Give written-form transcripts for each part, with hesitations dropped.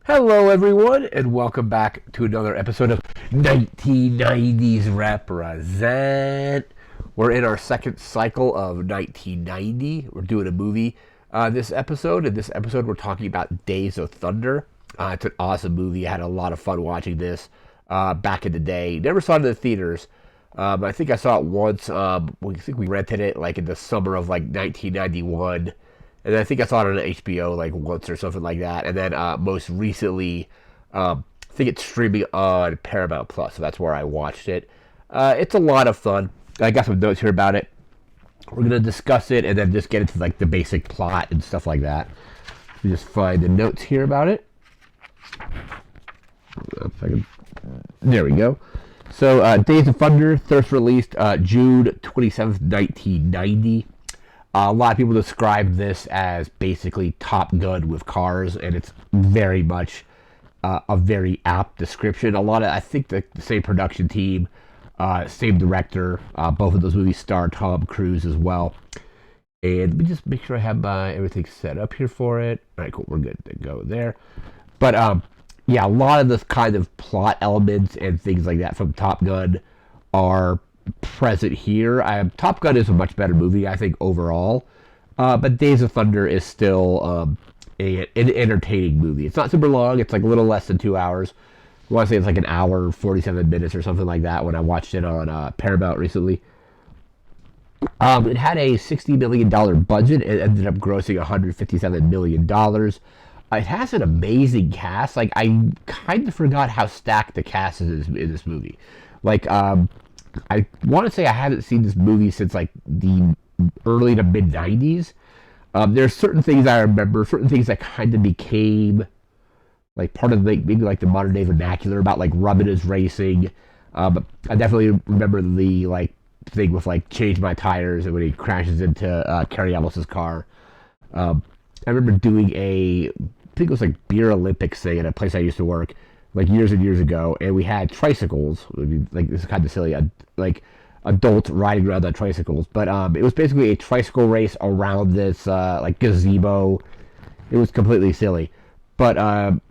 Hello, everyone, and welcome back to another episode of 1990's Represent. We're in our second cycle of 1990. We're doing a movie this episode. In this episode, we're talking about Days of Thunder. It's an awesome movie. I had a lot of fun watching this back in the day. Never saw it in the theaters. I think I saw it once. I think we rented it like in the summer of like 1991. And I think I saw it on HBO like once or something like that. And then most recently, I think it's streaming on Paramount Plus, so that's where I watched it. It's a lot of fun. I got some notes here about it. We're gonna discuss it and then just get into like the basic plot and stuff like that. We just find the notes here about it. There we go. So, Days of Thunder, first released June 27th, 1990. A lot of people describe this as basically Top Gun with cars, and it's very much a very apt description. I think the same production team, same director, both of those movies star Tom Cruise as well. And let me just make sure I have everything set up here for it. All right, cool, we're good to go there. But yeah, a lot of this kind of plot elements and things like that from Top Gun are present here. Top Gun is a much better movie, I think, overall. But Days of Thunder is still an entertaining movie. It's not super long. It's like a little less than 2 hours. I want to say it's like an hour, 47 minutes or something like that when I watched it on Paramount recently. It had a $60 million budget. It ended up grossing $157 million. It has an amazing cast. Like, I kind of forgot how stacked the cast is in this movie. Like, I want to say I haven't seen this movie since like the early to mid 90s. There's certain things I remember, certain things that kind of became like part of maybe like the modern day vernacular about like rubbing his racing. I definitely remember the like thing with like change my tires and when he crashes into Carrie Ellis's car. I remember doing I think it was like beer Olympics thing at a place I used to work like years and years ago, and we had tricycles. Like this is kind of silly, like adults riding around on tricycles, but it was basically a tricycle race around this like gazebo. It was completely silly, but one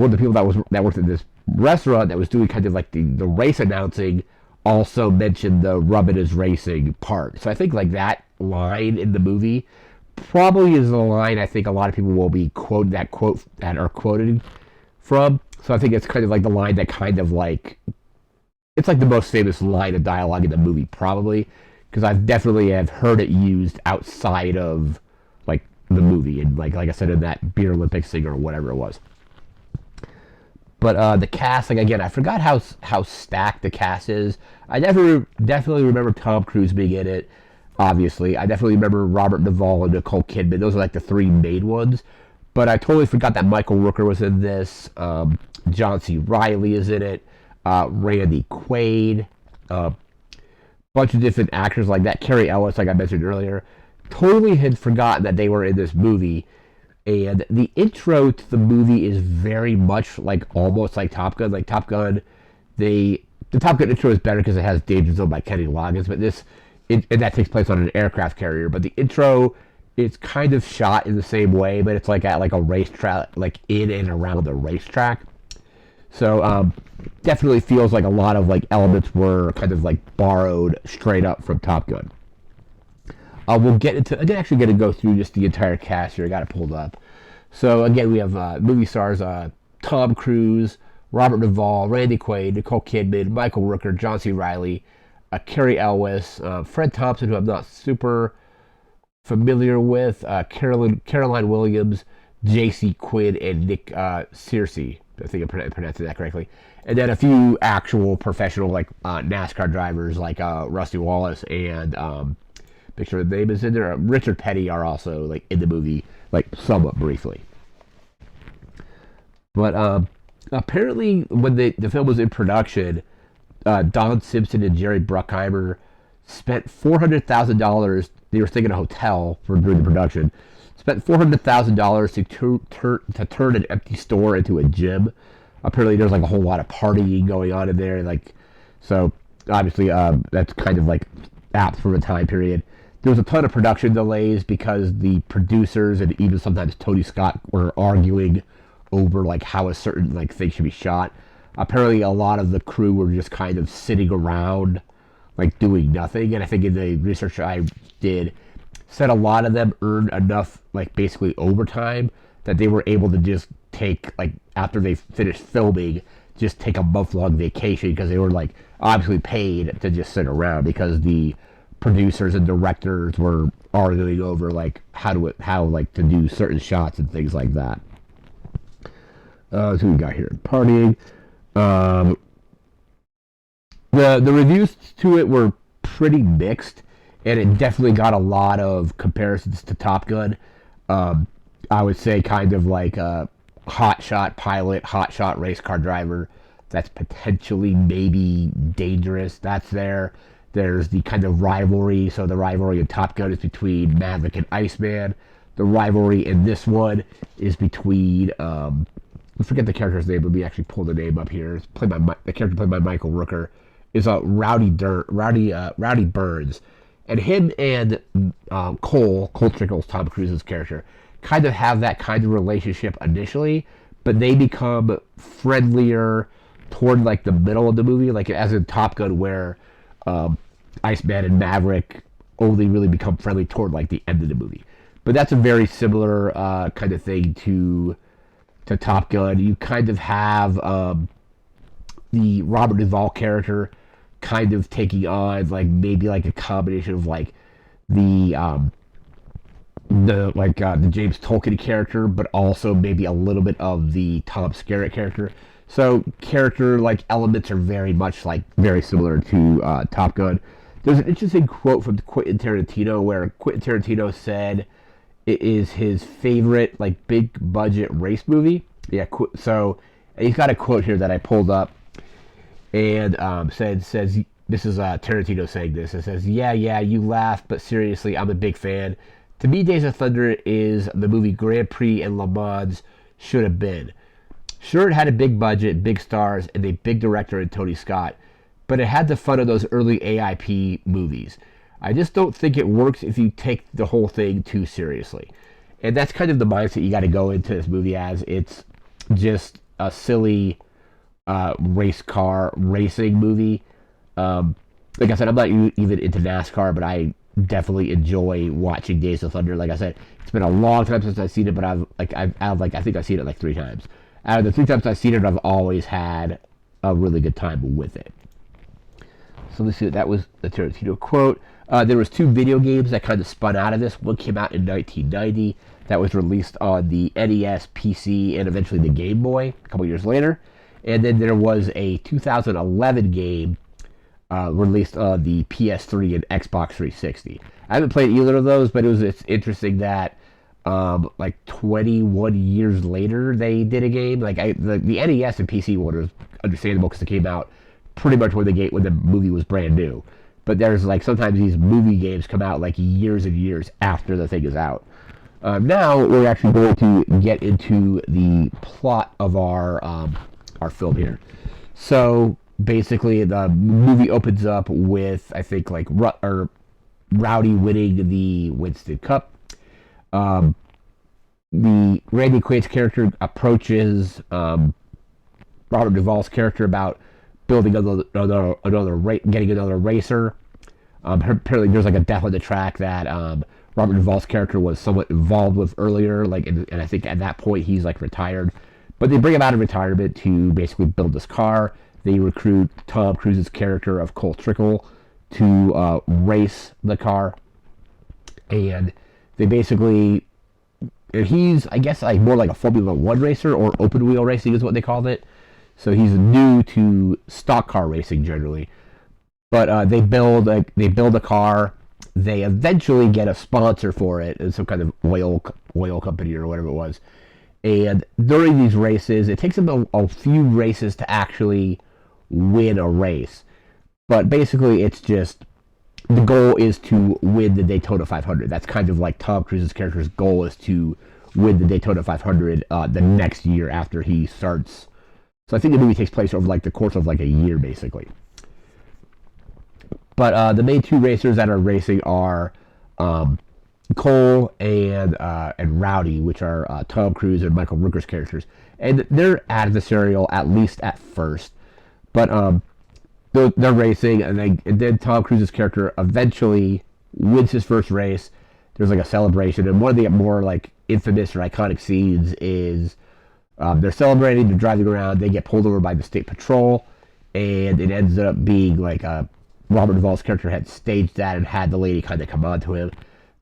of the people that worked at this restaurant that was doing kind of like the race announcing also mentioned the rubbing is racing part. So I think like that line in the movie probably is the line I think a lot of people will be quote that are quoted from. So I think it's kind of like the line that kind of like, it's like the most famous line of dialogue in the movie, probably, because I've definitely have heard it used outside of like the movie and like I said in that Beer Olympics thing or whatever it was. But the cast, like again, I forgot how stacked the cast is. I definitely remember Tom Cruise being in it. Obviously, I definitely remember Robert Duvall and Nicole Kidman. Those are like the three main ones. But I totally forgot that Michael Rooker was in this. John C. Reilly is in it. Randy Quaid. Bunch of different actors like that. Carrie Ellis, like I mentioned earlier. Totally had forgotten that they were in this movie. And the intro to the movie is very much like almost like Top Gun. Like Top Gun, the Top Gun intro is better because it has Danger Zone by Kenny Loggins. But and that takes place on an aircraft carrier. But the intro, it's kind of shot in the same way, but it's like at like a racetrack, like in and around the racetrack. So definitely feels like a lot of like elements were kind of like borrowed straight up from Top Gun. We'll get into. I'm actually going to go through just the entire cast here. I got it pulled up. So again, we have movie stars Tom Cruise, Robert Duvall, Randy Quaid, Nicole Kidman, Michael Rooker, John C. Reilly, Carrie Elwes, Fred Thompson, who I'm not super familiar with, Caroline Williams, J.C. Quinn, and Nick Searcy. I think I'm pronouncing that correctly. And then a few actual professional like NASCAR drivers like Rusty Wallace and make sure the name is in there. Richard Petty are also like in the movie, like somewhat briefly. But apparently, when the film was in production, Don Simpson and Jerry Bruckheimer spent $400,000. They were staying in a hotel for during the production. Spent $400,000 to turn an empty store into a gym. Apparently, there's like a whole lot of partying going on in there. Like, so obviously, that's kind of like apt for the time period. There was a ton of production delays because the producers and even sometimes Tony Scott were arguing over like how a certain like thing should be shot. Apparently, a lot of the crew were just kind of sitting around, like doing nothing. And I think in the research I did, said a lot of them earned enough, like basically overtime, that they were able to just take like after they finished filming, just take a month-long vacation because they were like obviously paid to just sit around because the producers and directors were arguing over like how like to do certain shots and things like that. So we got here partying. The reviews to it were pretty mixed, and it definitely got a lot of comparisons to Top Gun. I would say kind of like a hotshot pilot, hotshot race car driver that's potentially maybe dangerous. That's there. There's the kind of rivalry. So the rivalry in Top Gun is between Maverick and Iceman. The rivalry in this one is between I forget the character's name. Let me actually pull the name up here. It's played by the character played by Michael Rooker is Rowdy Burns, and him and Cole Trickle's Tom Cruise's character kind of have that kind of relationship initially, but they become friendlier toward like the middle of the movie, like as in Top Gun, where Iceman and Maverick only really become friendly toward like the end of the movie. But that's a very similar kind of thing to Top Gun. You kind of have the Robert Duvall character kind of taking on like maybe like a combination of like the James Tolkien character, but also maybe a little bit of the Tom Skerritt character. So character like elements are very much like very similar to Top Gun. There's an interesting quote from Quentin Tarantino where Quentin Tarantino said it is his favorite like big budget race movie. Yeah, so he's got a quote here that I pulled up, and says this is Tarantino saying this. It says, "Yeah, you laugh, but seriously, I'm a big fan. To me, Days of Thunder is the movie Grand Prix and Le Mans should have been. Sure, it had a big budget, big stars, and a big director in Tony Scott, but it had the fun of those early AIP movies. I just don't think it works if you take the whole thing too seriously." And that's kind of the mindset you got to go into this movie as. It's just a silly race car racing movie. Like I said, I'm not even into NASCAR, but I definitely enjoy watching Days of Thunder. Like I said, it's been a long time since I've seen it, but I think I've seen it like 3 times. Out of the 3 times I've seen it, I've always had a really good time with it. So let's see, that was the Tarantino quote. There was 2 video games that kind of spun out of this. One came out in 1990 that was released on the NES, PC, and eventually the Game Boy a couple years later. And then there was a 2011 game released on the PS3 and Xbox 360. I haven't played either of those, but it's interesting that like 21 years later they did a game. Like the NES and PC one was understandable because it came out pretty much when the movie was brand new. But there's like sometimes these movie games come out like years and years after the thing is out. Now we're actually going to get into the plot of our film here. So basically, the movie opens up with I think like Rowdy winning the Winston Cup. The Randy Quaid's character approaches Robert Duvall's character about building getting another racer. Apparently, there's like a death on the track that Robert Duvall's character was somewhat involved with earlier, like, and I think at that point he's like retired. But they bring him out of retirement to basically build this car. They recruit Tom Cruise's character of Cole Trickle to race the car, and they basically, and he's I guess like more like a Formula One racer or open wheel racing is what they called it. So he's new to stock car racing generally, but they build a car. They eventually get a sponsor for it, some kind of oil company or whatever it was. And during these races, it takes them a few races to actually win a race. But basically, it's just the goal is to win the Daytona 500. That's kind of like Tom Cruise's character's goal is to win the Daytona 500 the next year after he starts. So I think the movie takes place over like the course of like a year, basically. But the main 2 racers that are racing are Cole and Rowdy, which are Tom Cruise and Michael Rooker's characters, and they're adversarial at least at first, but they're racing, and then Tom Cruise's character eventually wins his first race. There's like a celebration, and one of the more like infamous or iconic scenes is they're celebrating, they're driving around, they get pulled over by the state patrol, and it ends up being like Robert Duvall's character had staged that and had the lady kind of come on to him.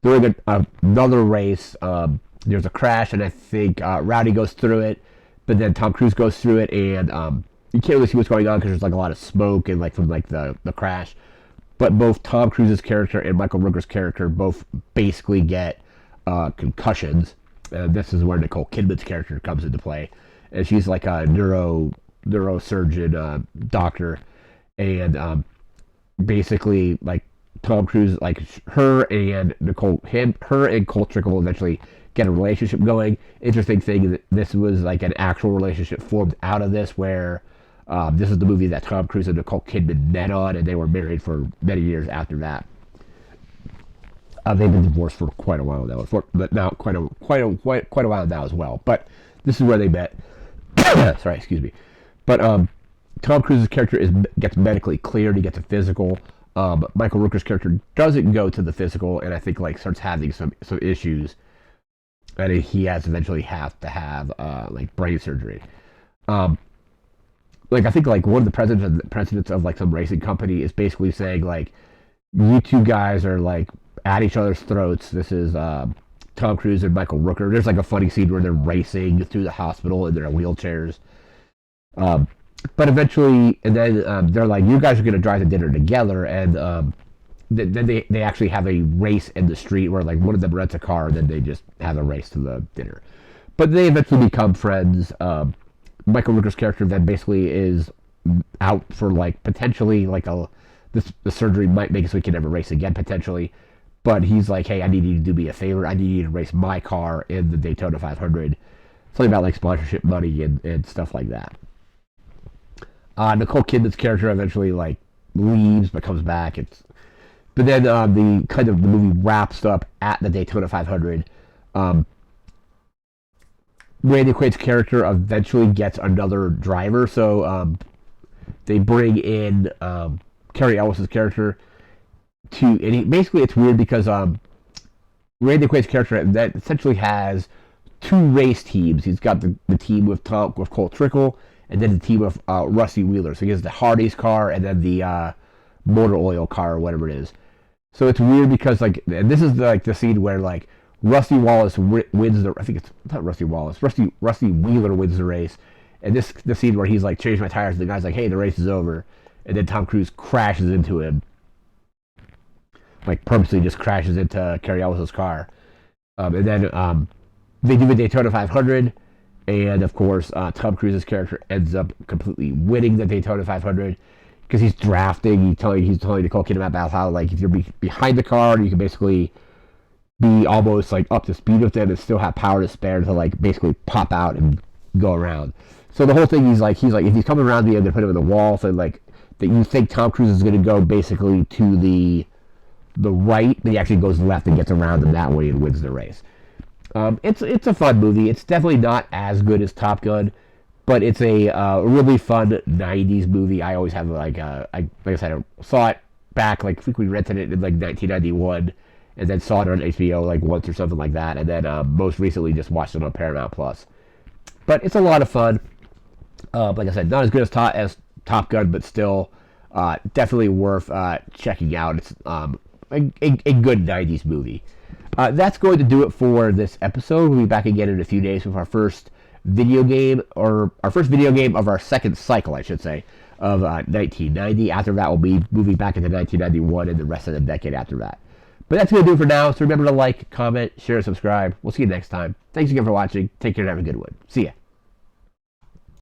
During another race, there's a crash, and I think Rowdy goes through it, but then Tom Cruise goes through it, and you can't really see what's going on because there's like a lot of smoke and like from like the crash. But both Tom Cruise's character and Michael Rooker's character both basically get concussions. This is where Nicole Kidman's character comes into play, and she's like a neurosurgeon doctor, and basically like Tom Cruise, like her and Cole Trickle eventually get a relationship going. Interesting thing that this was like an actual relationship formed out of this, where this is the movie that Tom Cruise and Nicole Kidman met on, and they were married for many years after that. They've been divorced for quite a while now, but now quite a while now as well. But this is where they met. Sorry, excuse me. But Tom Cruise's character gets medically cleared. He gets a physical. Michael Rooker's character doesn't go to the physical, and I think like starts having some issues, and he eventually have to have like brain surgery. Like I think like one of the presidents of like some racing company is basically saying like, you two guys are like at each other's throats. This is Tom Cruise and Michael Rooker. There's like a funny scene where they're racing through the hospital in their wheelchairs. But eventually, and then they're like, you guys are going to drive to dinner together, and then they actually have a race in the street where like one of them rents a car, and then they just have a race to the dinner. But they eventually become friends. Michael Rooker's character then basically is out for like potentially like the surgery might make it so he can never race again potentially, but he's like, hey, I need you to do me a favor. I need you to race my car in the Daytona 500. Something about like sponsorship money and stuff like that. Nicole Kidman's character eventually like leaves but comes back. But then the movie wraps up at the Daytona 500. Randy Quaid's character eventually gets another driver, so they bring in Carrie Ellis's character and basically it's weird because Randy Quaid's character that essentially has two race teams. He's got the team with Cole Trickle, and then the team of Rusty Wheeler. So he has the Hardy's car and then the motor oil car or whatever it is. So it's weird because like, and this is like the scene where like Rusty Wallace wins the. I think it's not Rusty Wallace. Rusty Wheeler wins the race, and the scene where he's like changed my tires. And the guy's like, "Hey, the race is over," and then Tom Cruise crashes into him, like purposely just crashes into Carrie Ellis's car, and then they do the Daytona 500, and of course Tom Cruise's character ends up completely winning the Daytona 500 because he's drafting. He's telling Nicole Kidman about how like if you're behind the car, you can basically be almost like up to speed with it and still have power to spare to like basically pop out and go around. So the whole thing he's like if he's coming around me, I'm gonna put him in the wall. So like that you think Tom Cruise is gonna go basically to the right, but he actually goes left and gets around him that way and wins the race. It's a fun movie. It's definitely not as good as Top Gun, but it's a really fun 90s movie. I always have like I said, I saw it back, like I think we rented it in like 1991, and then saw it on HBO like once or something like that, and then most recently just watched it on Paramount Plus. But it's a lot of fun. Like I said, not as good as Top Gun, but still definitely worth checking out. It's a good 90s movie. That's going to do it for this episode. We'll be back again in a few days with our first video game, or our first video game of our second cycle, I should say, of 1990. After that, we'll be moving back into 1991 and the rest of the decade after that. But that's going to do it for now. So remember to like, comment, share, subscribe. We'll see you next time. Thanks again for watching. Take care and have a good one. See ya.